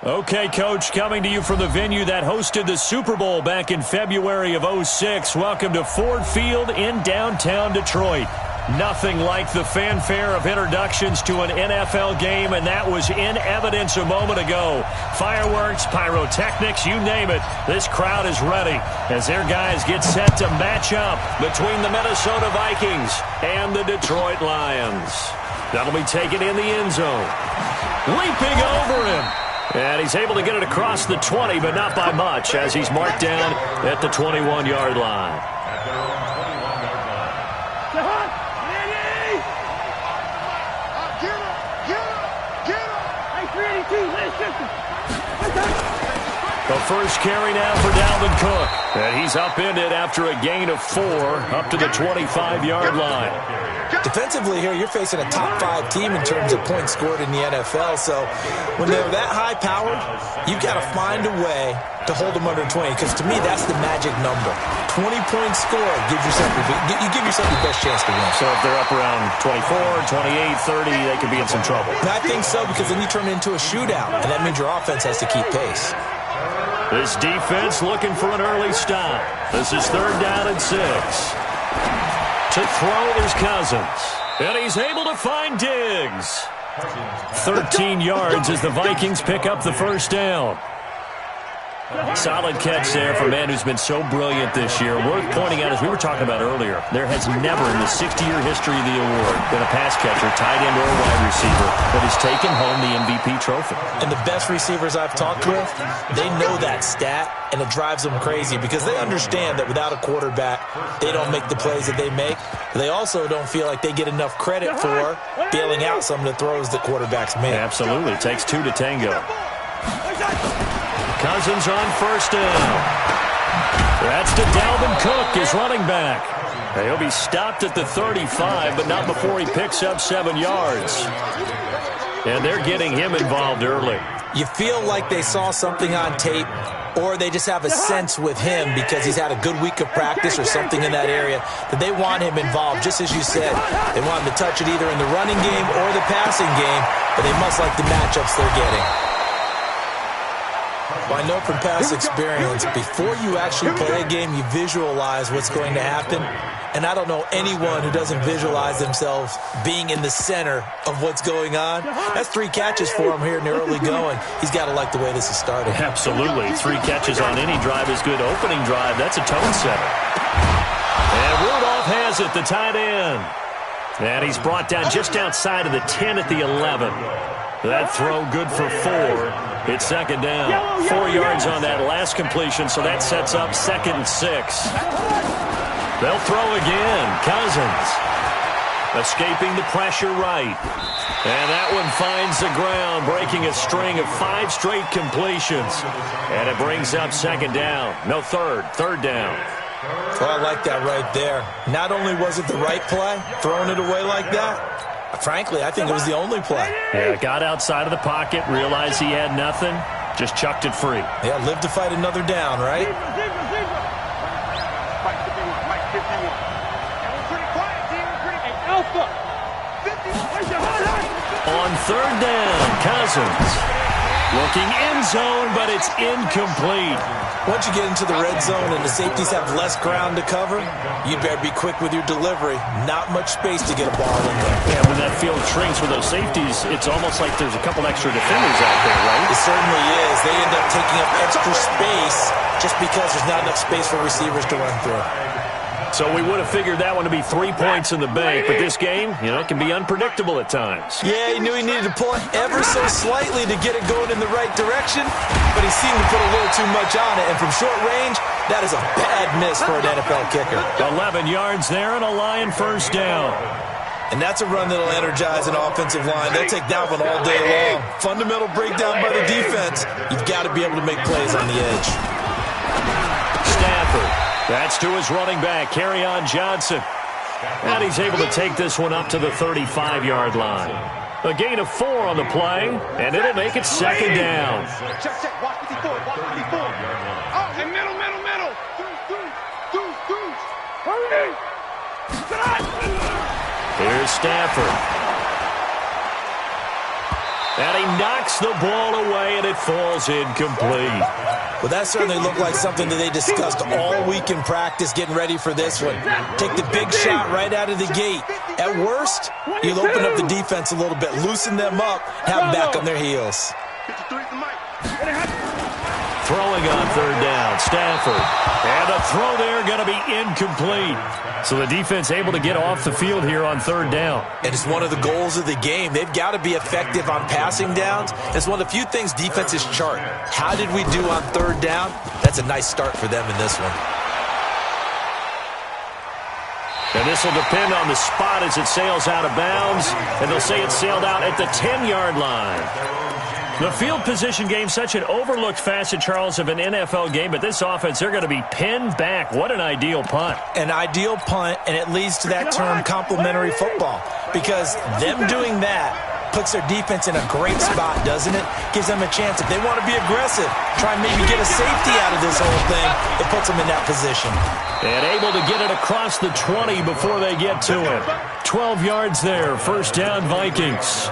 Okay, Coach, coming to you from the venue that hosted the Super Bowl back in February of '06. Welcome to Ford Field in downtown Detroit. Nothing like the fanfare of introductions to an NFL game, and that was in evidence a moment ago. Fireworks, pyrotechnics, you name it. This crowd is ready as their guys get set to match up between the Minnesota Vikings and the Detroit Lions. That'll be taken in the end zone. Leaping over him. And he's able to get it across the 20, but not by much, as he's marked down at the 21-yard line. The first carry now for Dalvin Cook. And he's upended after a gain of 4 up to the 25-yard line. Defensively here, you're facing a top-5 team in terms of points scored in the NFL. So when they're that high-powered, you've got to find a way to hold them under 20. Because to me, that's the magic number. 20-point score gives yourself you give yourself the best chance to win. So if they're up around 24, 28, 30, they could be in some trouble. I think so, because then you turn it into a shootout, and that means your offense has to keep pace. This defense looking for an early stop. This is 3rd down and 6. To throw is Cousins. And he's able to find Diggs. 13 yards as the Vikings pick up the first down. Solid catch there for a man who's been so brilliant this year. Worth pointing out, as we were talking about earlier, there has never in the 60-year history of the award been a pass catcher, tight end, or wide receiver that has taken home the MVP trophy. And the best receivers I've talked with, they know that stat, and it drives them crazy because they understand that without a quarterback, they don't make the plays that they make. They also don't feel like they get enough credit for bailing out some of the throws that quarterbacks make. Absolutely. It takes 2 to tango. Cousins on first down. That's to Dalvin Cook, his running back. He'll be stopped at the 35, but not before he picks up 7 yards. And they're getting him involved early. You feel like they saw something on tape, or they just have a sense with him because he's had a good week of practice or something in that area that they want him involved. Just as you said, they want him to touch it either in the running game or the passing game, but they must like the matchups they're getting. Well, I know from past experience, before you actually play a game, you visualize what's going to happen. And I don't know anyone who doesn't visualize themselves being in the center of what's going on. That's 3 catches for him here in the early going. He's got to like the way this is starting. Absolutely. 3 catches on any drive is good. Opening drive, that's a tone setter. And Rudolph has it, the tight end. And he's brought down just outside of the 10 at the 11. That throw good for 4. It's 2nd down. 4 yards on that last completion, so that sets up 2nd and 6. They'll throw again. Cousins escaping the pressure right. And that one finds the ground, breaking a string of 5 straight completions. And it brings up 2nd down. No, 3rd down. Well, I like that right there. Not only was it the right play, throwing it away like that, frankly, I think it was the only play. Yeah, got outside of the pocket, realized he had nothing, just chucked it free. Yeah, live to fight another down, right? On 3rd down, Cousins looking end zone, but it's incomplete. Once you get into the red zone and the safeties have less ground to cover, you better be quick with your delivery. Not much space to get a ball in there. Yeah, when that field shrinks with those safeties, it's almost like there's a couple extra defenders out there, right? It certainly is. They end up taking up extra space just because there's not enough space for receivers to run through. So we would have figured that one to be 3 points in the bank, but this game, can be unpredictable at times. Yeah, he knew he needed to pull it ever so slightly to get it going in the right direction, but he seemed to put a little too much on it, and from short range, that is a bad miss for an NFL kicker. 11 yards there and a Lion first down. And that's a run that'll energize an offensive line. They'll take that one all day long. Fundamental breakdown by the defense. You've got to be able to make plays on the edge. Stafford. That's to his running back, Kerryon Johnson. And he's able to take this one up to the 35-yard line. A gain of 4 on the play, and it'll make it second down. Check. Watch 54. Oh, and middle. Hurry! Here's Stafford. And he knocks the ball away, and it falls incomplete. Well, that certainly looked like something that they discussed all week in practice getting ready for this one. Take the big shot right out of the gate. At worst, you'll open up the defense a little bit, loosen them up, have them back on their heels. Throwing on third down, Stafford. And the throw there going to be incomplete. So the defense able to get off the field here on third down. And it's one of the goals of the game. They've got to be effective on passing downs. It's one of the few things defenses chart. How did we do on third down? That's a nice start for them in this one. And this will depend on the spot as it sails out of bounds. And they'll say it sailed out at the 10-yard line. The field position game, such an overlooked facet, Charles, of an NFL game, but this offense, they're going to be pinned back. What an ideal punt. An ideal punt, and it leads to that term complementary football, because them doing that puts their defense in a great spot, doesn't it? Gives them a chance. If they want to be aggressive, try and maybe get a safety out of this whole thing, it puts them in that position. And able to get it across the 20 before they get to it. 12 yards there, first down Vikings.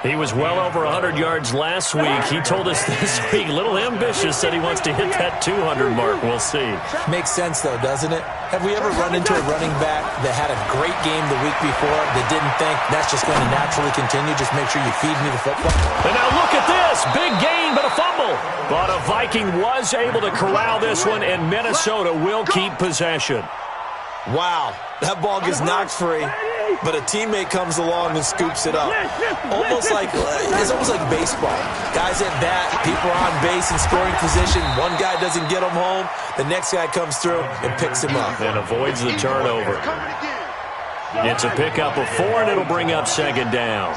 He was well over 100 yards last week. He told us this week, a little ambitious, said he wants to hit that 200 mark. We'll see. Makes sense, though, doesn't it? Have we ever run into a running back that had a great game the week before that didn't think that's just going to naturally continue? Just make sure you feed me the football. And now look at this. Big gain, but a fumble. But a Viking was able to corral this one, and Minnesota will keep possession. Wow, that ball gets knocked free, but a teammate comes along and scoops it up. It's almost like baseball. Guys at bat, people are on base in scoring position. One guy doesn't get him home. The next guy comes through and picks him up. And avoids the turnover. It's a pickup of 4, and it'll bring up second down.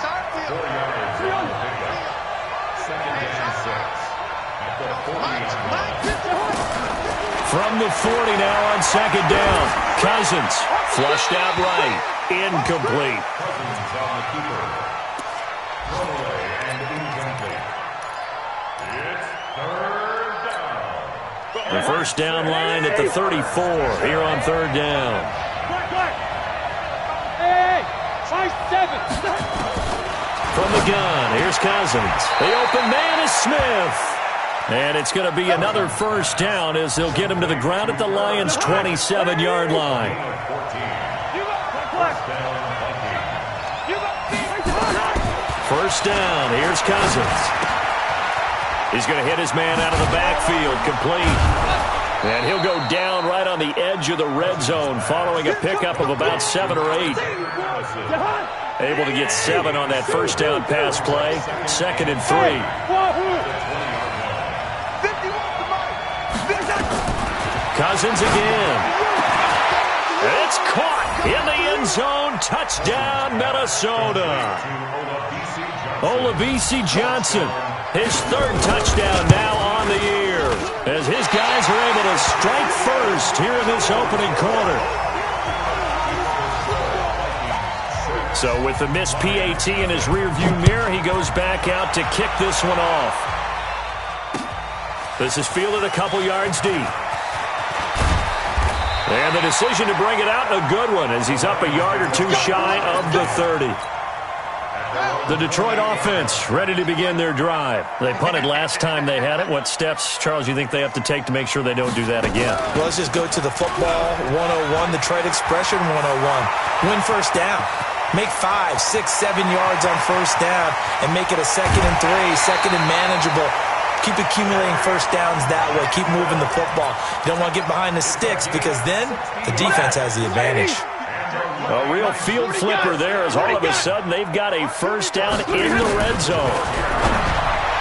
From the 40 now on second down. Cousins flushed out right. Incomplete. The first down line at the 34 here on third down. From the gun, here's Cousins. The open man is Smith. And it's going to be another first down as they'll get him to the ground at the Lions' 27-yard line. First down, here's Cousins. He's going to hit his man out of the backfield, complete. And he'll go down right on the edge of the red zone following a pickup of about 7 or 8. Able to get 7 on that first down pass play. 2nd and 3. Cousins again. It's caught in the end zone. Touchdown, Minnesota. Olabisi Johnson, his 3rd touchdown now on the year, as his guys are able to strike first here in this opening quarter. So with the missed PAT in his rearview mirror, he goes back out to kick this one off. This is fielded a couple yards deep. And the decision to bring it out, a good one, as he's up a yard or 2 shy of the 30. The Detroit offense ready to begin their drive. They punted last time they had it. What steps, Charles, you think they have to take to make sure they don't do that again? Well, let's just go to the football 101, the Detroit expression 101. Win first down. Make 5, 6, 7 yards on first down and make it a 2nd and 3, 2nd and manageable. Keep accumulating first downs that way. Keep moving the football. You don't want to get behind the sticks because then the defense has the advantage. A real field flipper there as all of a sudden they've got a first down in the red zone.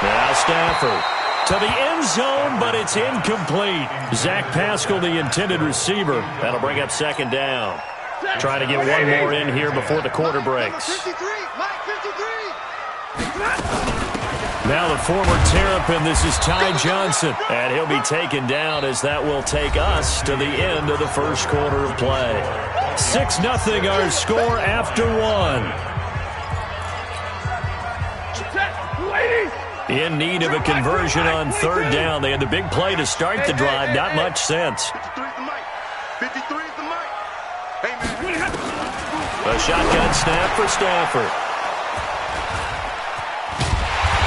Now Stafford to the end zone, but it's incomplete. Zach Pascal, the intended receiver. That'll bring up second down. Trying to get one more in here before the quarter breaks. Now the former Terrapin, this is Ty Johnson. And he'll be taken down as that will take us to the end of the first quarter of play. 6-0 our score after one. In need of a conversion on third down. They had the big play to start the drive. Not much sense. A shotgun snap for Stafford.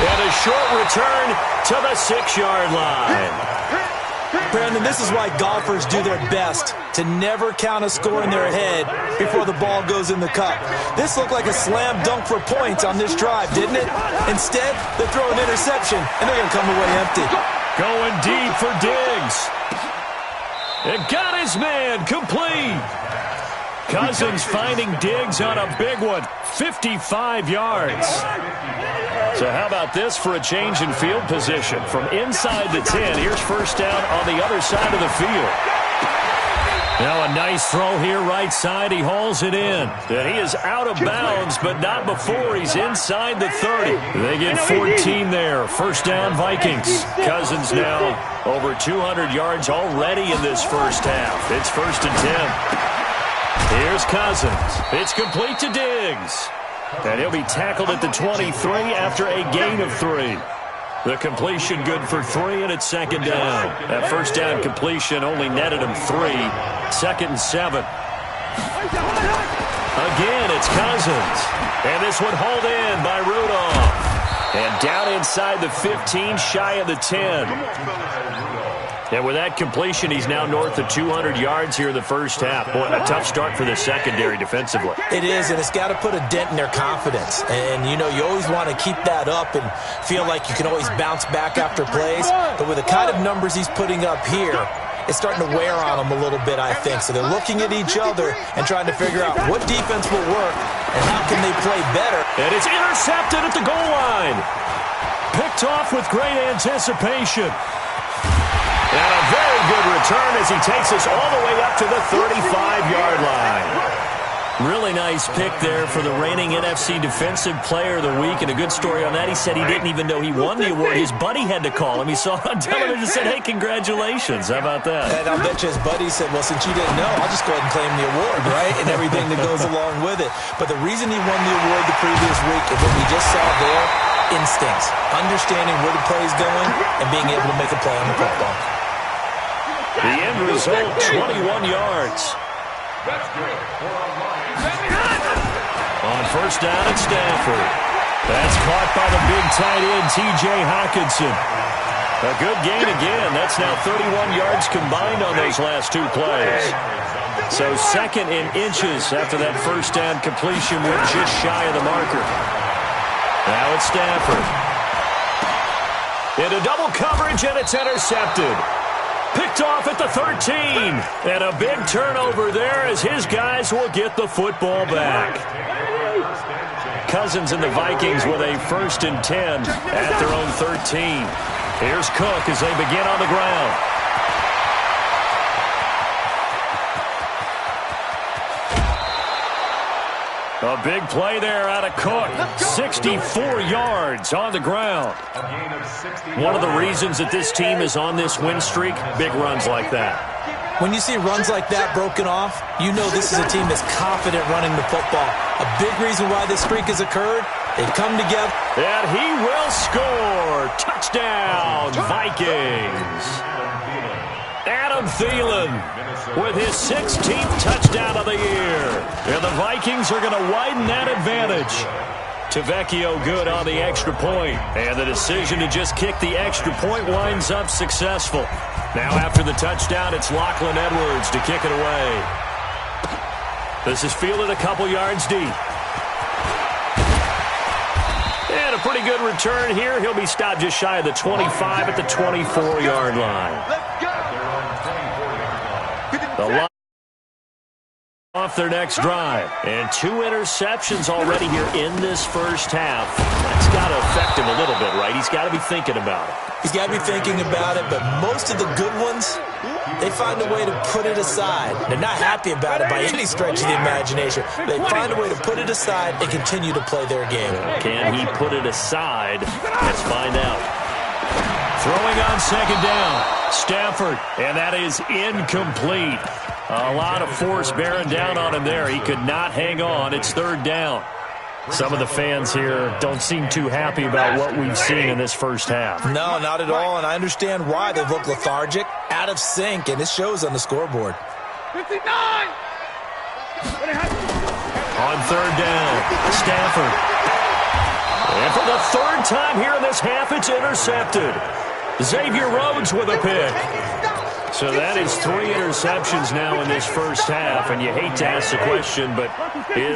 And a short return to the 6-yard line. Brandon, this is why golfers do their best to never count a score in their head before the ball goes in the cup. This looked like a slam dunk for points on this drive, didn't it? Instead, they throw an interception, and they're going to come away empty. Going deep for Diggs. It got his man complete. Cousins finding Diggs on a big one. 55 yards. So how about this for a change in field position? From inside the 10, here's first down on the other side of the field. Now a nice throw here right side. He hauls it in. And he is out of bounds, but not before he's inside the 30. They get 14 there. First down, Vikings. Cousins now over 200 yards already in this first half. It's first and 10. Here's Cousins. It's complete to Diggs. And he'll be tackled at the 23 after a gain of 3. The completion good for 3, and it's second down. That first down completion only netted him 3. Second and 7. Again, it's Cousins. And this one hauled in by Rudolph. And down inside the 15, shy of the 10. And with that completion, he's now north of 200 yards here in the first half. Boy, a tough start for the secondary defensively. It is, and it's got to put a dent in their confidence. And, you know, you always want to keep that up and feel like you can always bounce back after plays. But with the kind of numbers he's putting up here, it's starting to wear on them a little bit, I think. So they're looking at each other and trying to figure out what defense will work and how can they play better. And it's intercepted at the goal line. Picked off with great anticipation. And a very good return as he takes us all the way up to the 35-yard line. Really nice pick there for the reigning NFC Defensive Player of the Week. And a good story on that. He said he didn't even know he won the award. His buddy had to call him. He saw it on television and said, hey, congratulations. How about that? And I'll bet you his buddy said, well, since you didn't know, I'll just go ahead and claim the award, right? And everything that goes along with it. But the reason he won the award the previous week is what we just saw there, instincts. Understanding where the play is going and being able to make a play on the football. The end result, 21 yards. On first down at Stafford. That's caught by the big tight end, T.J. Hockenson. A good gain again. That's now 31 yards combined on those last two plays. So second in inches after that first down completion went just shy of the marker. Now it's Stafford. Into double coverage, and it's intercepted. Picked off at the 13. And a big turnover there as his guys will get the football back. Cousins and the Vikings with a first and 10 at their own 13. Here's Cook as they begin on the ground. A big play there out of Cook. 64 yards on the ground. One of the reasons that this team is on this win streak, big runs like that. When you see runs like that broken off, you know this is a team that's confident running the football. A big reason why this streak has occurred, they've come together. And he will score. Touchdown, Vikings. Adam Thielen with his 16th touchdown of the year. And the Vikings are going to widen that advantage. Tavecchio good on the extra point. And the decision to just kick the extra point winds up successful. Now after the touchdown, it's Lachlan Edwards to kick it away. This is fielded a couple yards deep. And a pretty good return here. He'll be stopped just shy of the 25 at the 24-yard line. The line off their next drive. And 2 interceptions already here in this first half. That's got to affect him a little bit, right? He's got to be thinking about it. He's got to be thinking about it, but most of the good ones, they find a way to put it aside. They're not happy about it by any stretch of the imagination. They find a way to put it aside and continue to play their game. Can he put it aside? Let's find out. Throwing on second down. Stafford, and that is incomplete. A lot of force bearing down on him there. He could not hang on. It's third down. Some of the fans here don't seem too happy about what we've seen in this first half. No, not at all, and I understand why. They look lethargic, out of sync, and it shows on the scoreboard. 59! On third down, Stafford. And for the third time here in this half, it's intercepted. Xavier Rhodes with a pick. So that is 3 interceptions now in this first half, and you hate to ask the question, but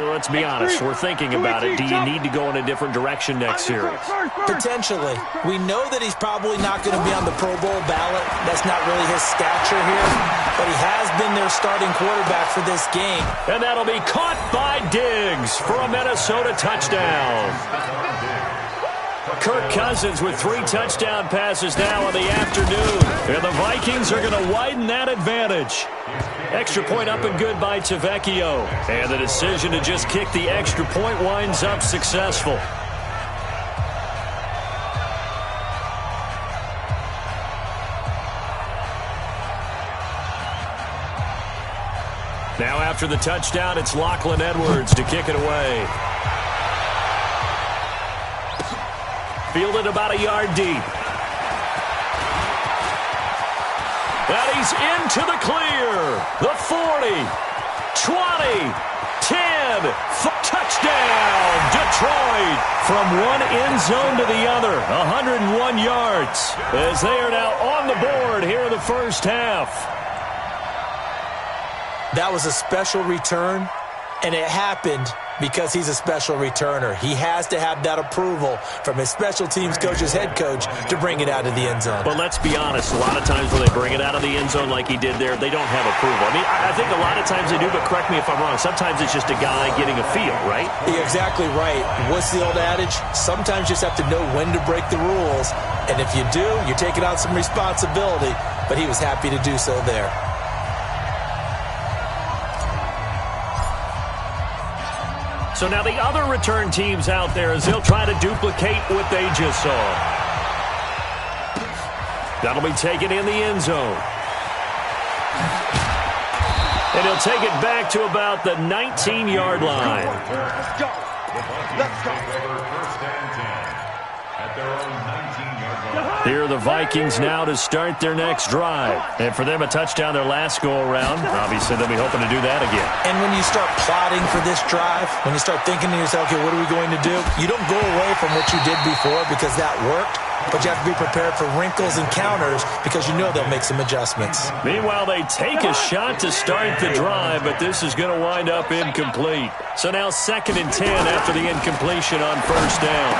let's be honest, we're thinking about it. Do you need to go in a different direction next series? Potentially. We know that he's probably not going to be on the Pro Bowl ballot. That's not really his stature here, but he has been their starting quarterback for this game. And that'll be caught by Diggs for a Minnesota touchdown. Kirk Cousins with 3 touchdown passes now in the afternoon. And the Vikings are going to widen that advantage. Extra point up and good by Tavecchio. And the decision to just kick the extra point winds up successful. Now after the touchdown, it's Lachlan Edwards to kick it away. Fielded about a yard deep. And he's into the clear. The 40, 20, 10, touchdown, Detroit. From one end zone to the other, 101 yards. As they are now on the board here in the first half. That was a special return, and it happened because he's a special returner. He has to have that approval from his special teams coach's head coach to bring it out of the end zone. But let's be honest, a lot of times when they bring it out of the end zone like he did there, they don't have approval. I mean, I think a lot of times they do, but correct me if I'm wrong. Sometimes it's just a guy getting a feel, right? You're exactly right. What's the old adage? Sometimes you just have to know when to break the rules. And if you do, you're taking on some responsibility. But he was happy to do so there. So now the other return teams out there as they'll try to duplicate what they just saw. That'll be taken in the end zone. And he'll take it back to about the 19-yard line. Let's go. Let's go. First and 10 at their own 19-yard line. Here are the Vikings now to start their next drive. And for them, a touchdown their last go-around. Obviously, they'll be hoping to do that again. And when you start plotting for this drive, when you start thinking to yourself, okay, what are we going to do? You don't go away from what you did before because that worked, but you have to be prepared for wrinkles and counters because you know they'll make some adjustments. Meanwhile, they take a shot to start the drive, but this is going to wind up incomplete. So now 2nd and 10 after the incompletion on first down.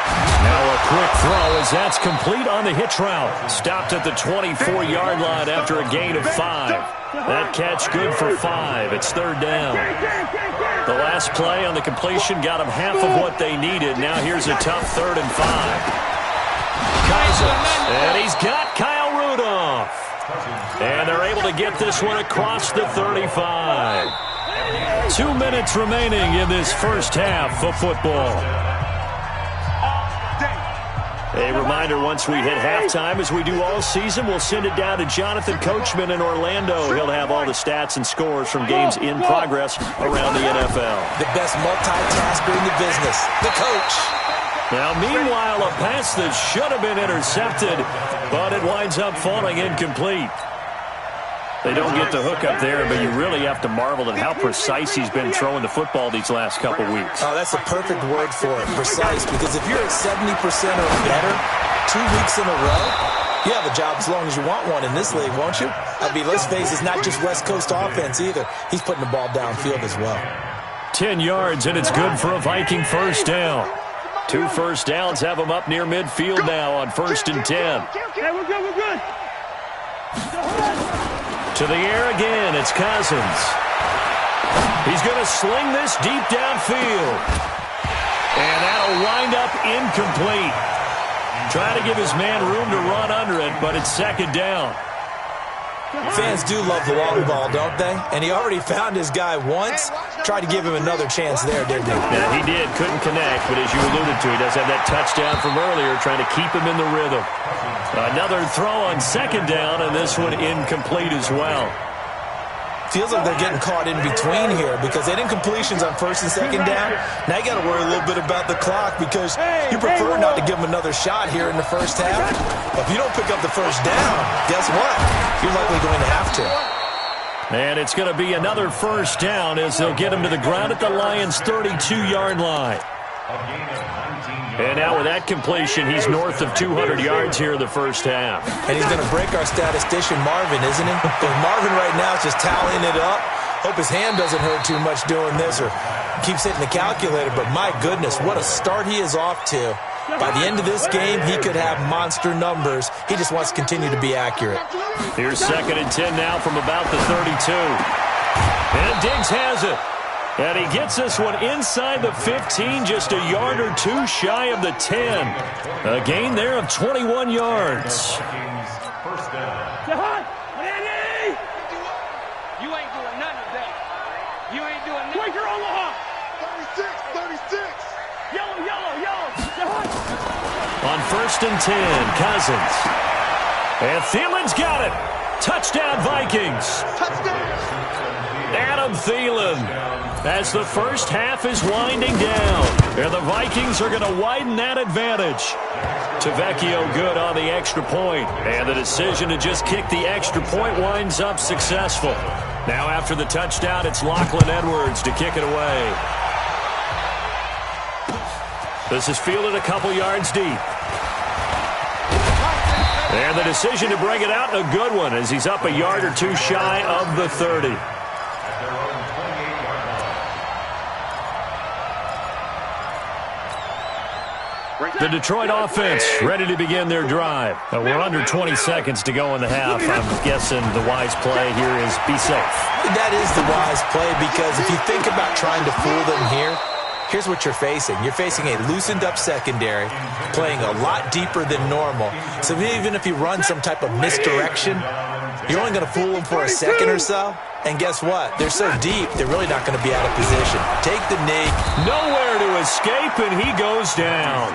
Now a quick throw as that's complete on the hitch route. Stopped at the 24-yard line after a gain of 5. That catch good for 5. It's third down. The last play on the completion got them half of what they needed. Now here's a tough 3rd and 5. Cousins, and he's got Kyle Rudolph. And they're able to get this one across the 35. 2 minutes remaining in this first half of football. A reminder, once we hit halftime, as we do all season, we'll send it down to Jonathan Coachman in Orlando. He'll have all the stats and scores from games in progress around the NFL. The best multitasker in the business, the coach. Now, meanwhile, a pass that should have been intercepted, but it winds up falling incomplete. They don't get the hook up there, but you really have to marvel at how precise he's been throwing the football these last couple weeks. Oh, that's the perfect word for it, precise, because if you're at 70% or better 2 weeks in a row, you have a job as long as you want one in this league, won't you? I mean, let's face it, it's not just West Coast offense either. He's putting the ball downfield as well. 10 yards, and it's good for a Viking first down. 2 first downs have him up near midfield now on 1st and 10. Okay, we're good, we're good. To the air again, it's Cousins. He's going to sling this deep downfield. And that'll wind up incomplete. Trying to give his man room to run under it, but it's 2nd down. Fans do love the long ball, don't they? And he already found his guy once. Tried to give him another chance there, didn't he? Yeah, he did. Couldn't connect, but as you alluded to, he does have that touchdown from earlier, trying to keep him in the rhythm. Another throw on 2nd down, and this one incomplete as well. Feels like they're getting caught in between here because they didn't completions on 1st and 2nd down. Now you got to worry a little bit about the clock because you prefer not to give them another shot here in the first half. But if you don't pick up the first down, guess what? You're likely going to have to. And it's going to be another first down as they'll get him to the ground at the Lions' 32-yard line. And now with that completion, he's north of 200 yards here in the first half. And he's going to break our statistician Marvin, isn't he? Because Marvin right now is just tallying it up. Hope his hand doesn't hurt too much doing this or keeps hitting the calculator. But my goodness, what a start he is off to. By the end of this game, he could have monster numbers. He just wants to continue to be accurate. Here's 2nd and 10 now from about the 32. And Diggs has it. And he gets this one inside the 15, just a yard or two shy of the 10. A gain there of 21 yards. You ain't doing nothing today. You ain't doing nothing. Wake your Omaha. 36. Yellow. On 1st and 10, Cousins. And Thielen's got it. Touchdown, Vikings. Touchdown. Adam Thielen. As the first half is winding down. And the Vikings are going to widen that advantage. Tavecchio good on the extra point. And the decision to just kick the extra point winds up successful. Now after the touchdown, it's Lachlan Edwards to kick it away. This is fielded a couple yards deep. And the decision to bring it out, a good one, as he's up a yard or two shy of the 30. The Detroit offense ready to begin their drive. We're under 20 seconds to go in the half. I'm guessing the wise play here is be safe. That is the wise play because if you think about trying to fool them here, here's what you're facing. You're facing a loosened up secondary, playing a lot deeper than normal. So even if you run some type of misdirection, you're only going to fool them for a second or so. And guess what? They're so deep, they're really not going to be out of position. Take the knee. Nowhere to escape, and he goes down.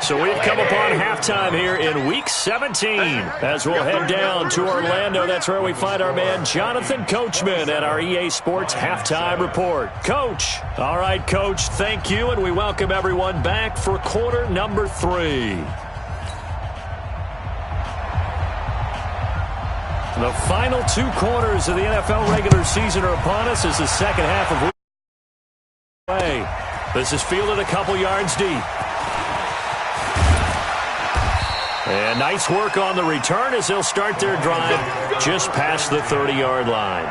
So we've come upon halftime here in Week 17 as we'll head down to Orlando. That's where we find our man Jonathan Coachman at our EA Sports Halftime Report. Coach. All right, Coach, thank you, and we welcome everyone back for quarter number 3. The final 2 quarters of the NFL regular season are upon us as the second half of week play. This is fielded a couple yards deep. And nice work on the return as they'll start their drive just past the 30-yard line.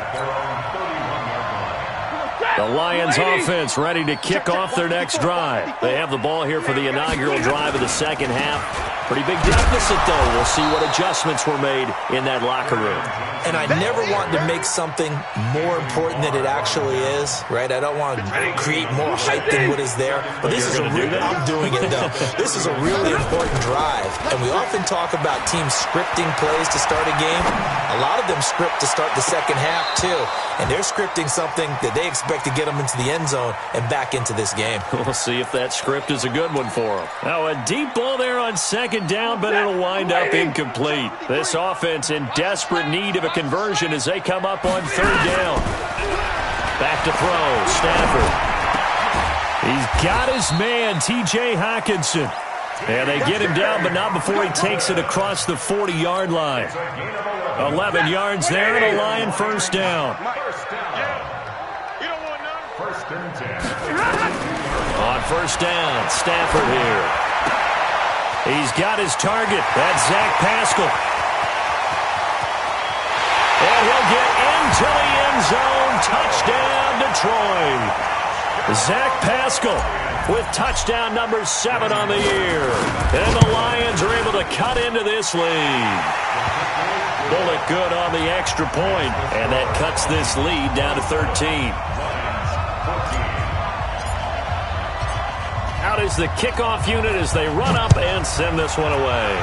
The Lions offense ready to kick off their next drive. They have the ball here for the inaugural drive of the second half. Pretty big deficit, though. We'll see what adjustments were made in that locker room. And I never want to make something more important than it actually is, right? I don't want to create more hype than what is there. But this is I'm doing it, though. This is a really important drive. And we often talk about teams scripting plays to start a game. A lot of them script to start the second half, too. And they're scripting something that they expect to get them into the end zone and back into this game. We'll see if that script is a good one for them. Now, a deep ball there on second down, but it'll wind up incomplete. This offense in desperate need of a conversion as they come up on third down. Back to throw, Stafford. He's got his man, T.J. Hockenson. And they get him down, but not before he takes it across the 40-yard line. 11 yards there, and a Lion first down. On first down, Stafford here. He's got his target. That's Zach Pascal. And he'll get into the end zone. Touchdown, Detroit. Zach Pascal with touchdown number 7 on the year. And the Lions are able to cut into this lead. Bullock good on the extra point, and that cuts this lead down to 13. Out is the kickoff unit as they run up and send this one away.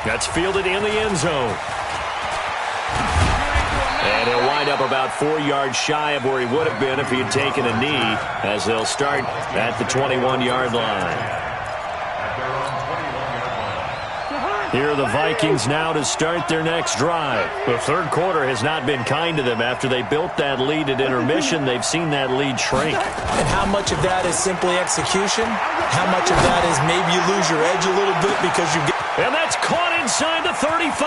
That's fielded in the end zone. And he'll wind up about 4 yards shy of where he would have been if he had taken a knee, as they'll start at the 21-yard line. Here are the Vikings now to start their next drive. The third quarter has not been kind to them. After they built that lead at intermission, they've seen that lead shrink. And how much of that is simply execution? How much of that is maybe you lose your edge a little bit because you get... And that's caught inside the 35.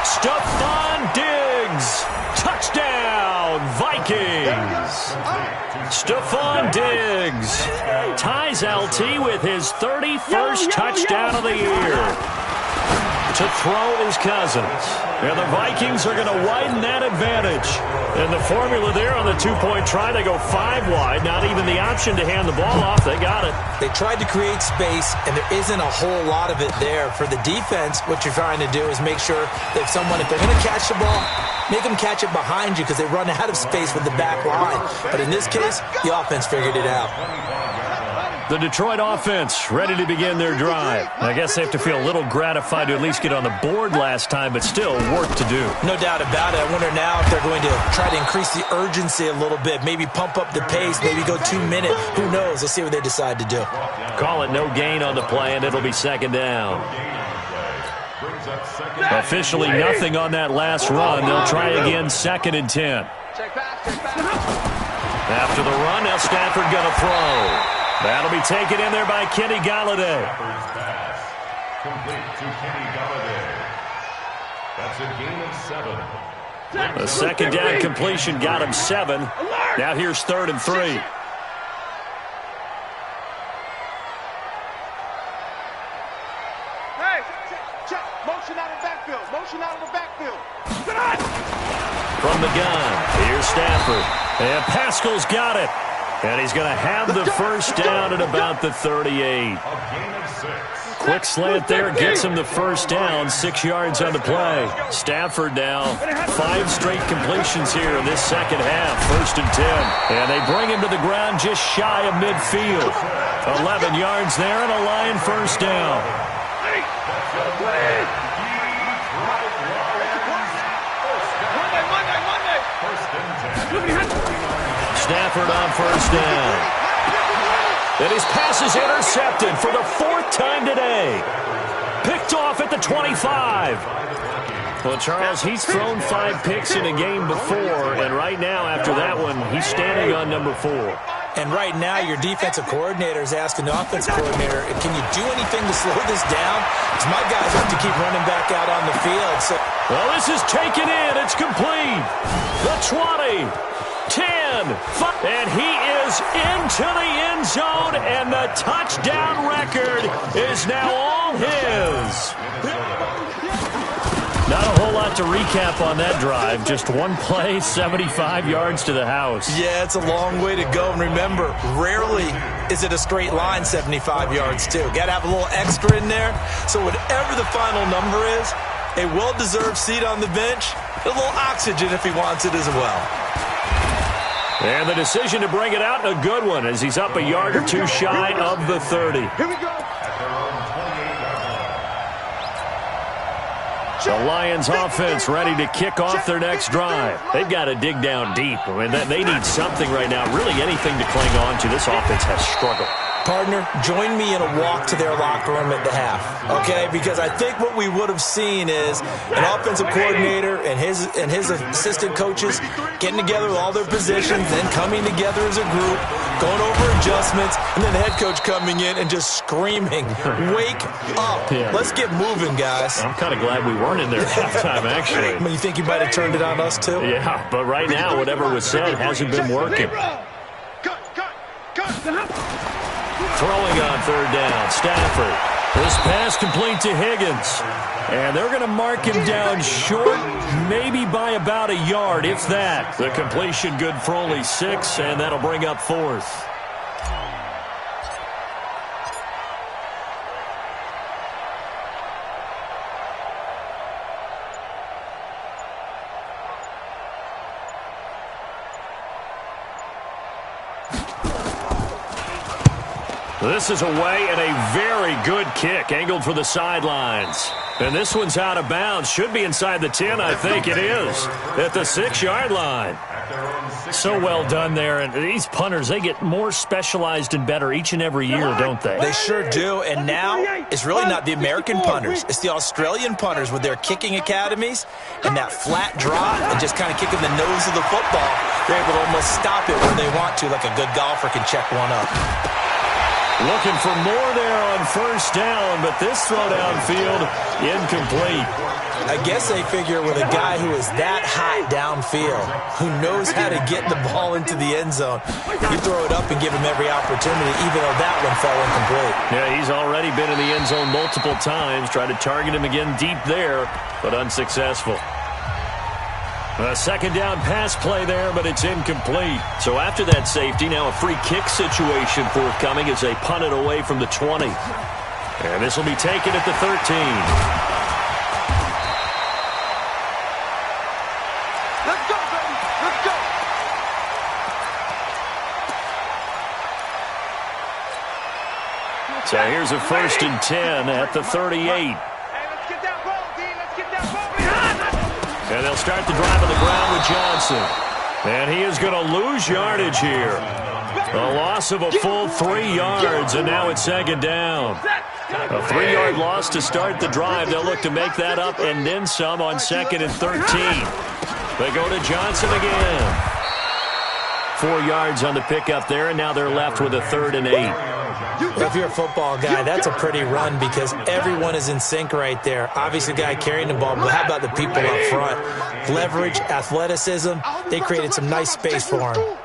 Stephon Diggs. Touchdown, Vikings. Stephon Diggs ties LT with his 31st touchdown of the year. To throw his Cousins. And the Vikings are going to widen that advantage. And the formula there on the two-point try, they go 5 wide. Not even the option to hand the ball off. They got it. They tried to create space, and there isn't a whole lot of it there. For the defense, what you're trying to do is make sure that if they're going to catch the ball, make them catch it behind you because they run out of space with the back line. But in this case, the offense figured it out. The Detroit offense ready to begin their drive. I guess they have to feel a little gratified to at least get on the board last time, but still work to do. No doubt about it. I wonder now if they're going to try to increase the urgency a little bit, maybe pump up the pace, maybe go 2 minutes. Who knows? Let's see what they decide to do. Call it no gain on the play, and it'll be second down. Officially nothing on that last run. They'll try again, 2nd and 10. After the run, now Stafford going to throw. That'll be taken in there by Kenny Golladay. Complete to Kenny Golladay. That's a gain of 7. The second down completion got him 7. Now here's 3rd and 3. Hey, check. Motion out of the backfield. Motion out of the backfield. From the gun, here's Stafford. And Pascal's got it. And he's going to have the first down at about the 38. Quick slant there gets him the first down, 6 yards on the play. Stafford now 5 straight completions here in this second half, 1st and 10. And they bring him to the ground just shy of midfield. 11 yards there and a Lion first down. Stafford on first down. And his pass is intercepted for the 4th time today. Picked off at the 25. Well, Charles, he's thrown 5 picks in a game before, and right now, after that one, he's standing on number 4. And right now, your defensive coordinator is asking the offensive coordinator, can you do anything to slow this down? Because my guys have to keep running back out on the field. So, well, this is taken in. It's complete. The 20. 10, 5, and he is into the end zone, and the touchdown record is now all his. Not a whole lot to recap on that drive. Just one play, 75 yards to the house. Yeah, it's a long way to go. And remember, rarely is it a straight line 75 yards, too. Got to have a little extra in there. So whatever the final number is, a well-deserved seat on the bench, a little oxygen if he wants it as well. And the decision to bring it out, a good one, as he's up a yard or 2 shy of the 30. Here we go. The Lions offense ready to kick off their next drive. They've got to dig down deep. I mean, they need something right now, really anything to cling on to. This offense has struggled. Partner, join me in a walk to their locker room at the half, okay? Because I think what we would have seen is an offensive coordinator and his assistant coaches getting together with all their positions, then coming together as a group, going over adjustments, and then the head coach coming in and just screaming, wake up. Yeah. Let's get moving, guys. I'm kind of glad we weren't in there at halftime, actually. You think you might have turned it on us, too? Yeah, but right now, whatever was said hasn't been working. Cut. Throwing on 3rd down, Stafford. This pass complete to Higgins. And they're going to mark him down short, maybe by about a yard, if that. The completion good for only 6, and that'll bring up 4th. This is away and a very good kick, angled for the sidelines. And this one's out of bounds. Should be inside the 10, I think it is, at the 6-yard line. So well done there. And these punters, they get more specialized and better each and every year, don't they? They sure do. And now it's really not the American punters. It's the Australian punters with their kicking academies and that flat drop and just kind of kicking the nose of the football. They're able to almost stop it where they want to, like a good golfer can check one up. Looking for more there on first down, but this throw downfield, incomplete. I guess they figure with a guy who is that hot downfield, who knows how to get the ball into the end zone, you throw it up and give him every opportunity, even though that one fell incomplete. Yeah, he's already been in the end zone multiple times. Tried to target him again deep there, but unsuccessful. A second down pass play there, but it's incomplete. So after that safety, now a free kick situation forthcoming as they punt it away from the 20. And this will be taken at the 13. Let's go, baby. Let's go. So here's a 1st and 10 at the 38. Hey, let's get that ball, D. Let's get that ball. And they'll start the drive on the ground with Johnson. And he is going to lose yardage here. A loss of a full 3 yards, and now it's second down. A 3-yard loss to start the drive. They'll look to make that up and then some on 2nd and 13. They go to Johnson again. 4 yards on the pickup there, and now they're left with a 3rd and 8. Well, if you're a football guy, that's a pretty run because everyone is in sync right there. Obviously, the guy carrying the ball, but how about the people up front? Leverage, athleticism, they created some nice space for him.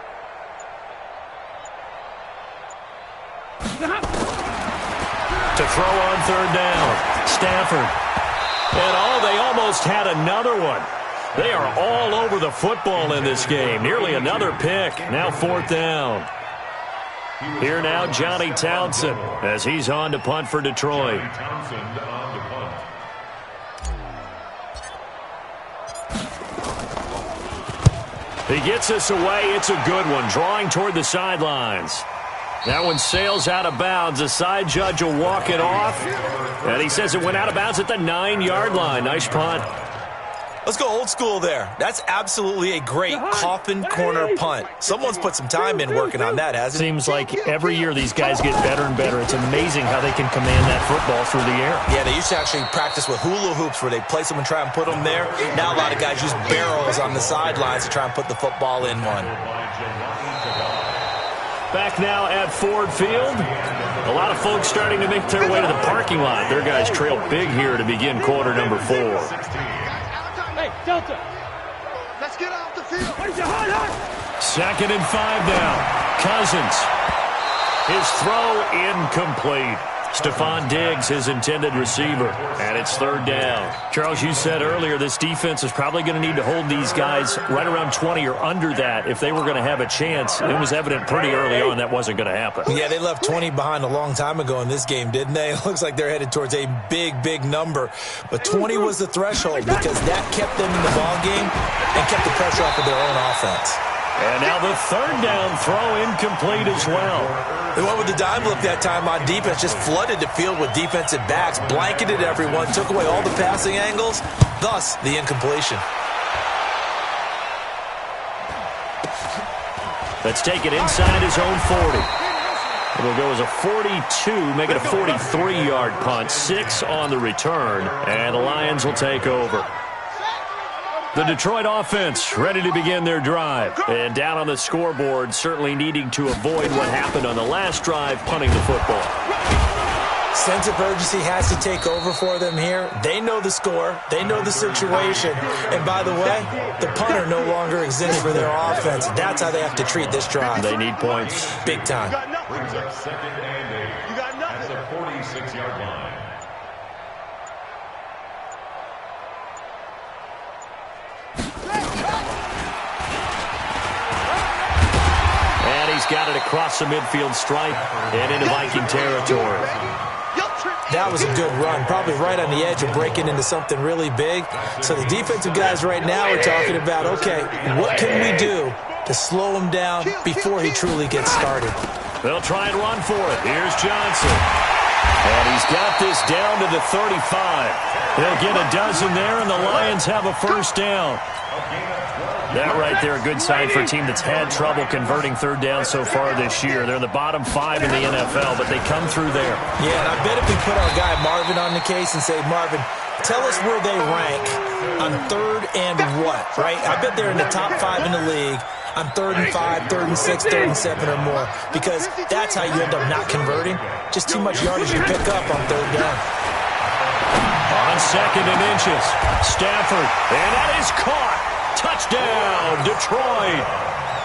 To throw on 3rd down, Stafford. And they almost had another one. They are all over the football in this game. Nearly another pick. Now 4th down. Here now, Johnny Townsend, as he's on to punt for Detroit. He gets us away. It's a good one, drawing toward the sidelines. That one sails out of bounds. The side judge will walk it off. And he says it went out of bounds at the 9-yard line. Nice punt. Let's go old school there. That's absolutely a great coffin corner punt. Someone's put some time in working on that, hasn't it? Seems like every year these guys get better and better. It's amazing how they can command that football through the air. Yeah, they used to actually practice with hula hoops where they place them and try and put them there. Now a lot of guys use barrels on the sidelines to try and put the football in one. Back now at Ford Field. A lot of folks starting to make their way to the parking lot. Their guys trail big here to begin quarter number 4. Hey, Delta. Let's get off the field. 2nd and 5 now. Cousins. His throw incomplete. Stephon Diggs, his intended receiver. And it's 3rd down. Charles, you said earlier this defense is probably going to need to hold these guys right around 20 or under that if they were going to have a chance. It was evident pretty early on that wasn't going to happen. Yeah, they left 20 behind a long time ago in this game, didn't they? It looks like they're headed towards a big, big number. But 20 was the threshold because that kept them in the ball game and kept the pressure off of their own offense. And now the 3rd down throw incomplete as well. They went with the dime look that time on defense, just flooded the field with defensive backs, blanketed everyone, took away all the passing angles, thus the incompletion. Let's take it inside his own 40. It'll go as a 42, make it a 43-yard punt, 6 on the return, and the Lions will take over. The Detroit offense ready to begin their drive. And down on the scoreboard, certainly needing to avoid what happened on the last drive, punting the football. Sense of urgency has to take over for them here. They know the score. They know the situation. And by the way, the punter no longer exists for their offense. That's how they have to treat this drive. They need points. Big time. Brings up 2nd and 8. You got nothing. At the 46-yard line. And he's got it across the midfield stripe and into Viking territory. That was a good run, probably right on the edge of breaking into something really big. So the defensive guys right now are talking about, okay, what can we do to slow him down before he truly gets started? They'll try and run for it. Here's Johnson. And he's got this down to the 35. They'll get a dozen there, and the Lions have a first down. That right there, a good sign for a team that's had trouble converting third down so far this year. They're in the bottom 5 in the NFL, but they come through there. Yeah, and I bet if we put our guy Marvin on the case and say, Marvin, tell us where they rank on third and what, right? I bet they're in the top 5 in the league on 3rd and 5, 3rd and 6, 3rd and 7 or more, because that's how you end up not converting. Just too much yardage you pick up on third down. On 2nd and inches, Stafford, and that is caught. Touchdown, Detroit.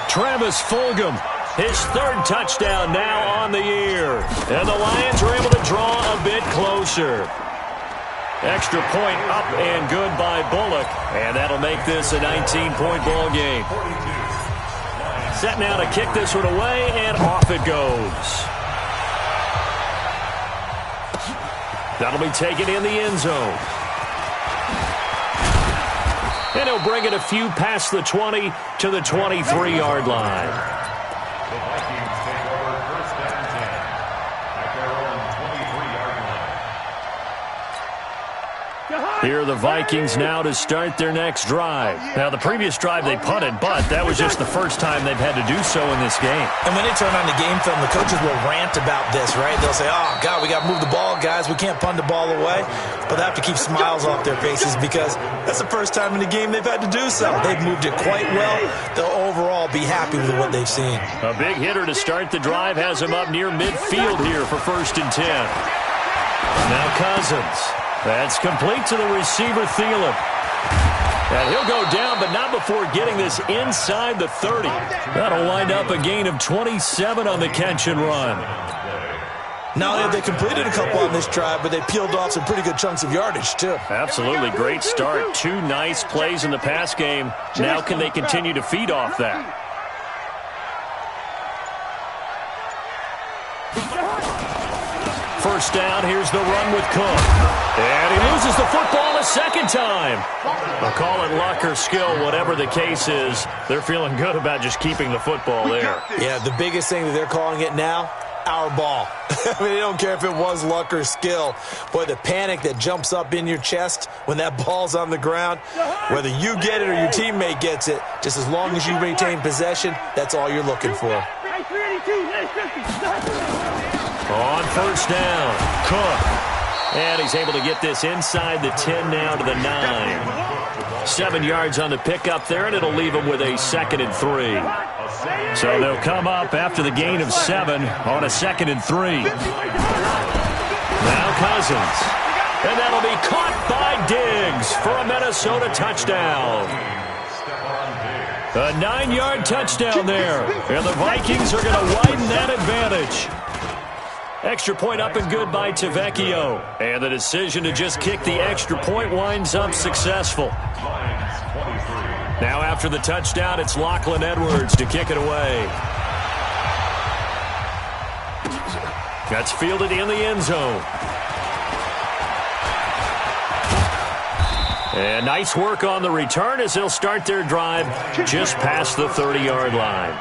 Travis Fulgham, his 3rd touchdown now on the year. And the Lions are able to draw a bit closer. Extra point up and good by Bullock. And that'll make this a 19-point ball game. Set now to kick this one away, and off it goes. That'll be taken in the end zone. And he'll bring it a few past the 20 to the 23-yard line. The Vikings take over 1st and 10 at their own 23-yard line. Here are the Vikings now to start their next drive. Now, the previous drive they punted, but that was just the first time they've had to do so in this game. And when they turn on the game film, the coaches will rant about this, right? They'll say, oh, God, we got to move the ball, guys. We can't punt the ball away. But they have to keep smiles off their faces because that's the first time in the game they've had to do so. They've moved it quite well. They'll overall be happy with what they've seen. A big hitter to start the drive has him up near midfield here for 1st and 10. Now Cousins. That's complete to the receiver, Thielen. And he'll go down, but not before getting this inside the 30. That'll wind up a gain of 27 on the catch and run. Not only have they completed a couple on this drive, but they peeled off some pretty good chunks of yardage, too. Absolutely. Great start. 2 nice plays in the pass game. Now can they continue to feed off that? First down, here's the run with Cook. And he loses the football a second time. They'll call it luck or skill, whatever the case is. They're feeling good about just keeping the football there. Yeah, the biggest thing that they're calling it now, our ball. I mean, they don't care if it was luck or skill. Boy, the panic that jumps up in your chest when that ball's on the ground, whether you get it or your teammate gets it, just as long as you maintain possession, that's all you're looking for. On first down, Cook. And he's able to get this inside the 10 now to the 9. 7 yards on the pickup there, and it'll leave him with a 2nd and 3. So they'll come up after the gain of 7 on a 2nd and 3. Now Cousins. And that'll be caught by Diggs for a Minnesota touchdown. A 9-yard touchdown there. And the Vikings are going to widen that advantage. Extra point up and good by Tavecchio. And the decision to just kick the extra point winds up successful. Now after the touchdown, it's Lachlan Edwards to kick it away. That's fielded in the end zone. And nice work on the return as they'll start their drive just past the 30-yard line.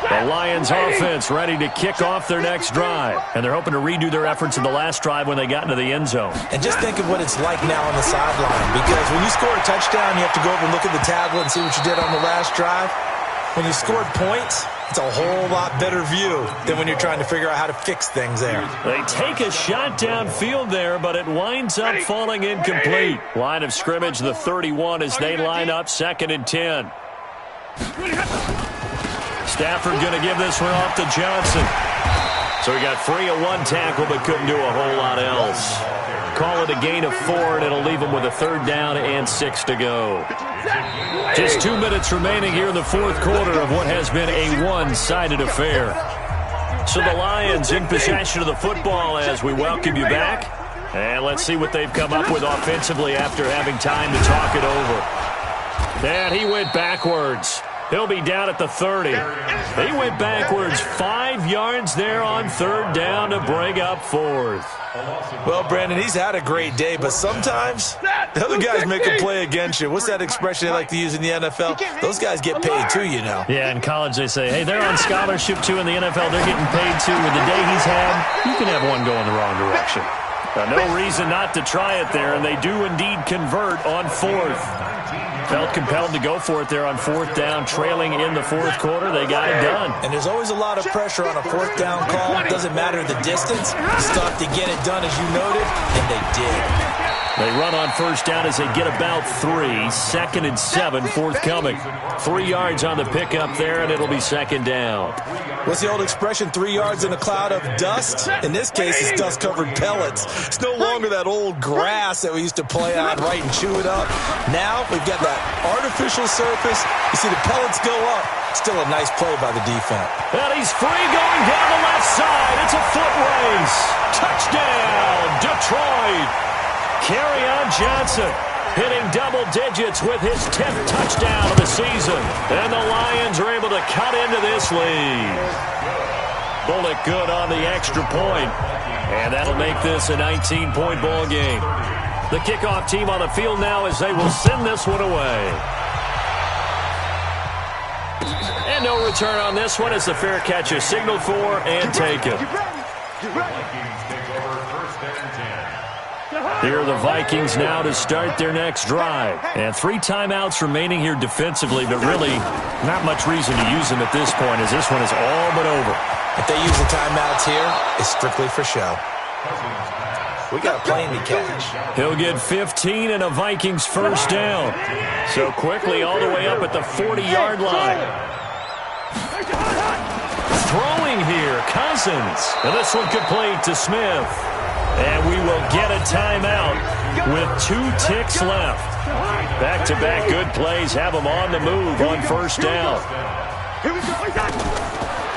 The Lions offense ready to kick off their next drive. And they're hoping to redo their efforts in the last drive when they got into the end zone. And just think of what it's like now on the sideline. Because when you score a touchdown, you have to go over and look at the tablet and see what you did on the last drive. When you scored points, it's a whole lot better view than when you're trying to figure out how to fix things there. They take a shot downfield there, but it winds up falling incomplete. Line of scrimmage, the 31, as they line up 2nd and 10. Stafford going to give this one off to Johnson. So he got free of 1 tackle, but couldn't do a whole lot else. Call it a gain of 4, and it'll leave him with a 3rd down and 6 to go. Just 2 minutes remaining here in the fourth quarter of what has been a one-sided affair. So the Lions in possession of the football as we welcome you back. And let's see what they've come up with offensively after having time to talk it over. And he went backwards. He'll be down at the 30. He went backwards 5 yards there on third down to bring up fourth. Well, Brandon, he's had a great day, but sometimes the other guys make a play against you. What's that expression they like to use in the NFL? Those guys get paid too, you know. Yeah, in college they say, hey, they're on scholarship too. In the NFL, they're getting paid too. With the day he's had, you can have one going the wrong direction. No reason not to try it there, and they do indeed convert on fourth. Felt compelled to go for it there on fourth down, trailing in the fourth quarter. They got it done. And there's always a lot of pressure on a fourth down call. It doesn't matter the distance. You still have to get it done, as you noted, and they did. They run on first down as they get about 3. Second and 7, forthcoming. 3 yards on the pickup there, and it'll be second down. What's the old expression, 3 yards in a cloud of dust? In this case, it's dust-covered pellets. It's no longer that old grass that we used to play on, right, and chew it up. Now we've got that artificial surface. You see the pellets go up. Still a nice play by the defense. And he's free going down the left side. It's a foot race. Touchdown, Detroit. Kerryon Johnson hitting double digits with his 10th touchdown of the season. And the Lions are able to cut into this lead. Bullock good on the extra point. And that'll make this a 19-point ball game. The kickoff team on the field now as they will send this one away. And no return on this one as the fair catch is signaled for and taken. Here are the Vikings now to start their next drive. And 3 timeouts remaining here defensively, but really not much reason to use them at this point as this one is all but over. If they use the timeouts here, it's strictly for show. We got a plane to catch. He'll get 15 and a Vikings first down. So quickly all the way up at the 40-yard line. Throwing here, Cousins. And this one complete to Smith. And we will get a timeout with 2 ticks left. Back-to-back good plays have them on the move on first down.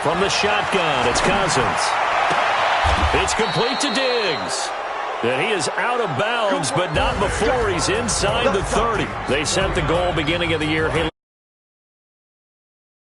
From the shotgun, it's Cousins. It's complete to Diggs. And he is out of bounds, but not before he's inside the 30. They set the goal beginning of the year.